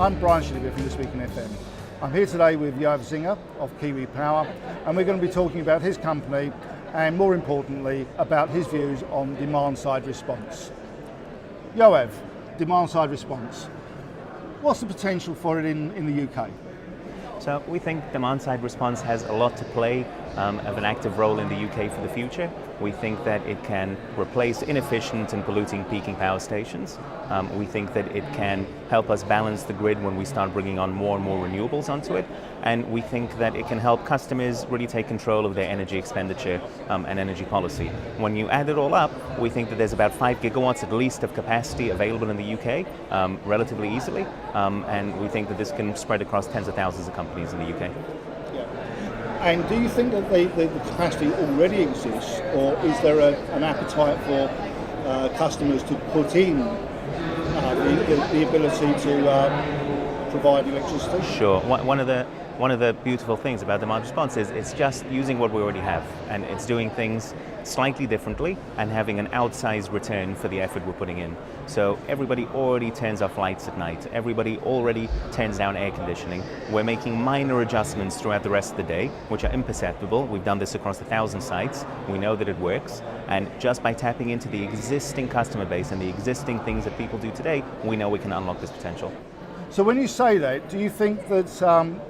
I'm Brian Shilliber from This Week in FM. I'm here today with Yoav Zinger of Kiwi Power, and we're going to be talking about his company and, more importantly, about his views on demand-side response. Yoav, demand-side response. What's the potential for it in the UK? So we think demand-side response has a lot to play of an active role in the UK for the future. We think that it can replace inefficient and polluting peaking power stations. We think that it can help us balance the grid when we start bringing on more and more renewables onto it. And we think that it can help customers really take control of their energy expenditure and energy policy. When you add it all up, we think that there's about 5 gigawatts at least of capacity available in the UK relatively easily. And we think that this can spread across tens of thousands of companies in the UK. And do you think that the capacity already exists, or is there an appetite for customers to put in the ability to provide electricity? Sure. One of the beautiful things about demand response is it's just using what we already have, and it's doing things slightly differently and having an outsized return for the effort we're putting in. So everybody already turns off lights at night. Everybody already turns down air conditioning. We're making minor adjustments throughout the rest of the day, which are imperceptible. We've done this across 1,000 sites. We know that it works. And just by tapping into the existing customer base and the existing things that people do today, we know we can unlock this potential. So when you say that, do you think that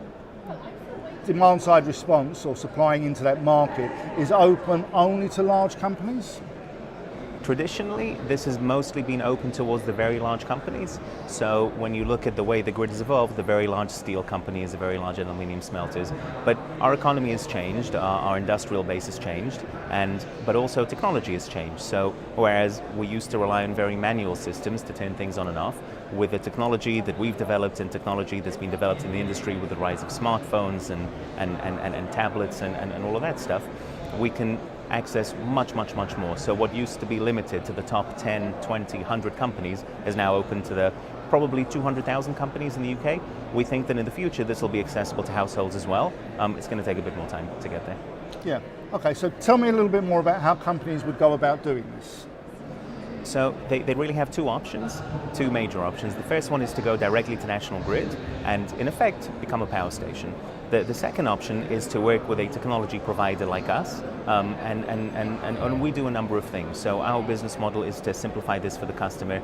demand-side response or supplying into that market is open only to large companies? Traditionally, this has mostly been open towards the very large companies. So when you look at the way the grid has evolved, the very large steel companies, the very large aluminium smelters. But our economy has changed, our industrial base has changed, but also technology has changed. So whereas we used to rely on very manual systems to turn things on and off, with the technology that we've developed and technology that's been developed in the industry with the rise of smartphones and tablets and all of that stuff, we can access much more. So what used to be limited to the top 10, 20, 100 companies is now open to the probably 200,000 companies in the UK. We think that in the future this will be accessible to households as well. It's going to take a bit more time to get there. Yeah, okay, so tell me a little bit more about how companies would go about doing this. So they really have two major options. The first one is to go directly to National Grid and in effect become a power station. The second option is to work with a technology provider like us, and we do a number of things. So our business model is to simplify this for the customer.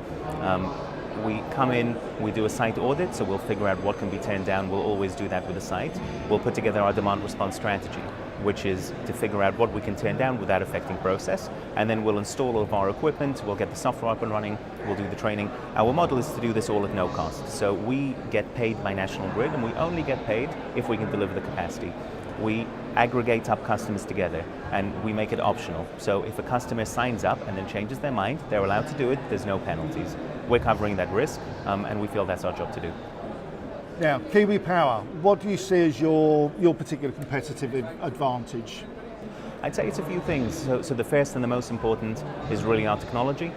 We come in, we do a site audit, so we'll figure out what can be turned down. We'll always do that with the site. We'll put together our demand response strategy, which is to figure out what we can turn down without affecting process, and then we'll install all of our equipment, we'll get the software up and running, we'll do the training. Our model is to do this all at no cost. So we get paid by National Grid, and we only get paid if we can deliver the capacity. We aggregate up customers together and we make it optional. So if a customer signs up and then changes their mind, they're allowed to do it, there's no penalties. We're covering that risk, and we feel that's our job to do. Now, Kiwi Power, what do you see as your particular competitive advantage? I'd say it's a few things. So the first and the most important is really our technology.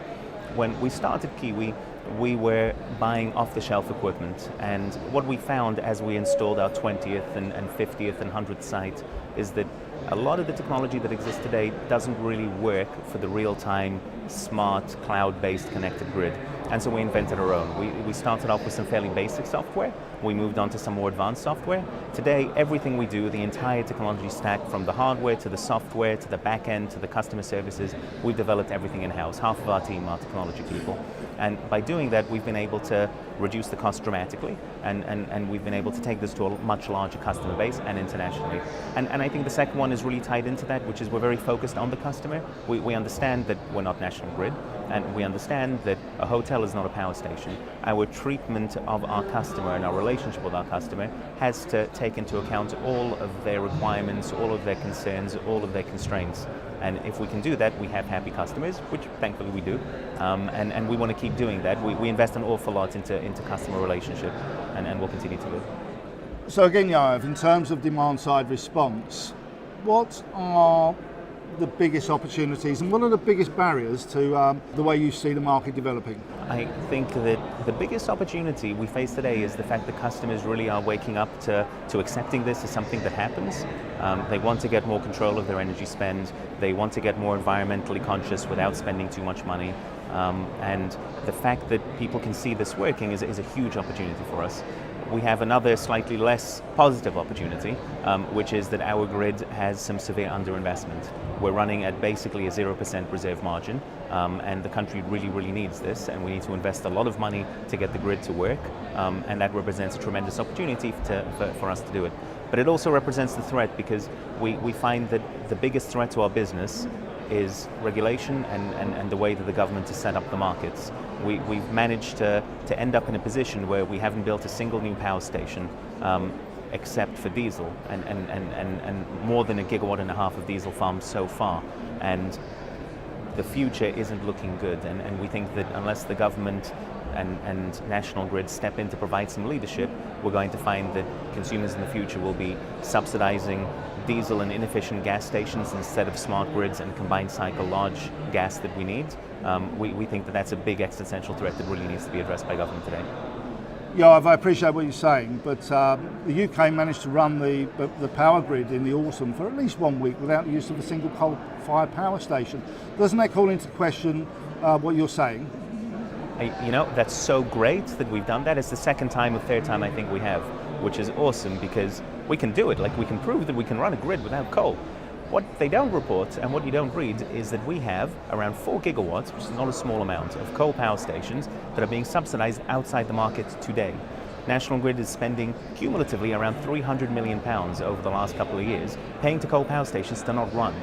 When we started Kiwi, we were buying off-the-shelf equipment, and what we found as we installed our 20th and 50th and 100th site is that a lot of the technology that exists today doesn't really work for the real-time, smart, cloud-based connected grid. And so we invented our own. We started off with some fairly basic software. We moved on to some more advanced software. Today, everything we do, the entire technology stack, from the hardware to the software to the back end to the customer services, we've developed everything in-house. Half of our team are technology people. And by doing that, we've been able to reduce the cost dramatically, and we've been able to take this to a much larger customer base and internationally. And I think the second one is really tied into that, which is we're very focused on the customer. We understand that we're not National Grid, and we understand that a hotel is not a power station. Our treatment of our customer and our relationship with our customer has to take into account all of their requirements, all of their concerns, all of their constraints. And if we can do that, we have happy customers, which thankfully we do. And we want to keep doing that. We invest an awful lot into customer relationship, and we'll continue to do. So again, Yoav, in terms of demand-side response, what are the biggest opportunities and what are the biggest barriers to the way you see the market developing? I think that the biggest opportunity we face today is the fact that customers really are waking up to accepting this as something that happens. They want to get more control of their energy spend. They want to get more environmentally conscious without spending too much money. And the fact that people can see this working is a huge opportunity for us. We have another slightly less positive opportunity, which is that our grid has some severe underinvestment. We're running at basically a 0% reserve margin, and the country really needs this, and we need to invest a lot of money to get the grid to work, and that represents a tremendous opportunity for us to do it. But it also represents the threat, because we find that the biggest threat to our business is regulation and the way that the government has set up the markets. We've managed to end up in a position where we haven't built a single new power station except for diesel, and more than 1.5 gigawatts of diesel farms so far. And the future isn't looking good, and we think that unless the government and National Grid step in to provide some leadership, we're going to find that consumers in the future will be subsidizing diesel and inefficient gas stations instead of smart grids and combined cycle large gas that we need. We think that that's a big existential threat that really needs to be addressed by government today. Yoav, I appreciate what you're saying, but the UK managed to run the power grid in the autumn for at least 1 week without the use of a single coal-fired power station. Doesn't that call into question what you're saying? You know, that's so great that we've done that. It's the second time or third time I think we have, which is awesome, because we can do it. Like, we can prove that we can run a grid without coal. What they don't report and what you don't read is that we have around 4 gigawatts, which is not a small amount, of coal power stations that are being subsidized outside the market today. National Grid is spending cumulatively around £300 million over the last couple of years paying to coal power stations to not run.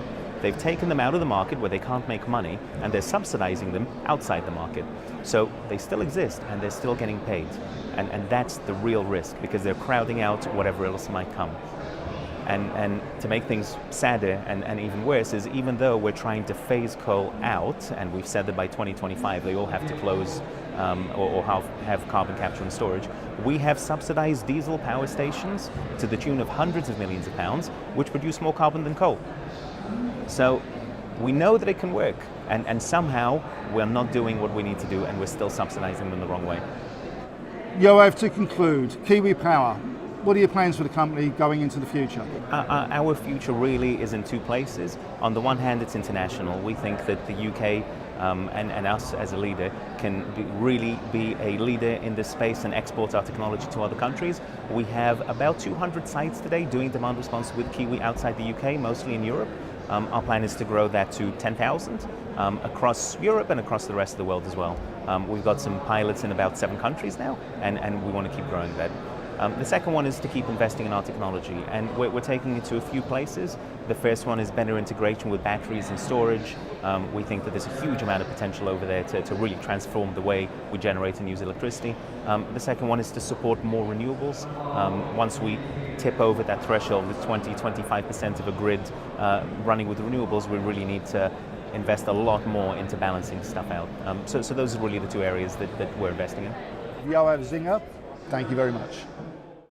They've taken them out of the market where they can't make money, and they're subsidizing them outside the market. So they still exist and they're still getting paid. And that's the real risk, because they're crowding out whatever else might come. And to make things sadder and even worse is, even though we're trying to phase coal out, and we've said that by 2025 they all have to close or have carbon capture and storage, we have subsidized diesel power stations to the tune of hundreds of millions of pounds, which produce more carbon than coal. So we know that it can work, and somehow we're not doing what we need to do, and we're still subsidizing them the wrong way. Yoav, to conclude, Kiwi Power, what are your plans for the company going into the future? Our future really is in two places. On the one hand, it's international. We think that the UK and us as a leader can really be a leader in this space and export our technology to other countries. We have about 200 sites today doing demand response with Kiwi outside the UK, mostly in Europe. Our plan is to grow that to 10,000 across Europe and across the rest of the world as well. We've got some pilots in about 7 countries now, and we want to keep growing that. The second one is to keep investing in our technology, and we're taking it to a few places. The first one is better integration with batteries and storage. We think that there's a huge amount of potential over there to really transform the way we generate and use electricity. The second one is to support more renewables. Once we tip over that threshold with 20-25% of a grid running with renewables, we really need to invest a lot more into balancing stuff out. So those are really the two areas that we're investing in. Yoav Zinger, thank you very much.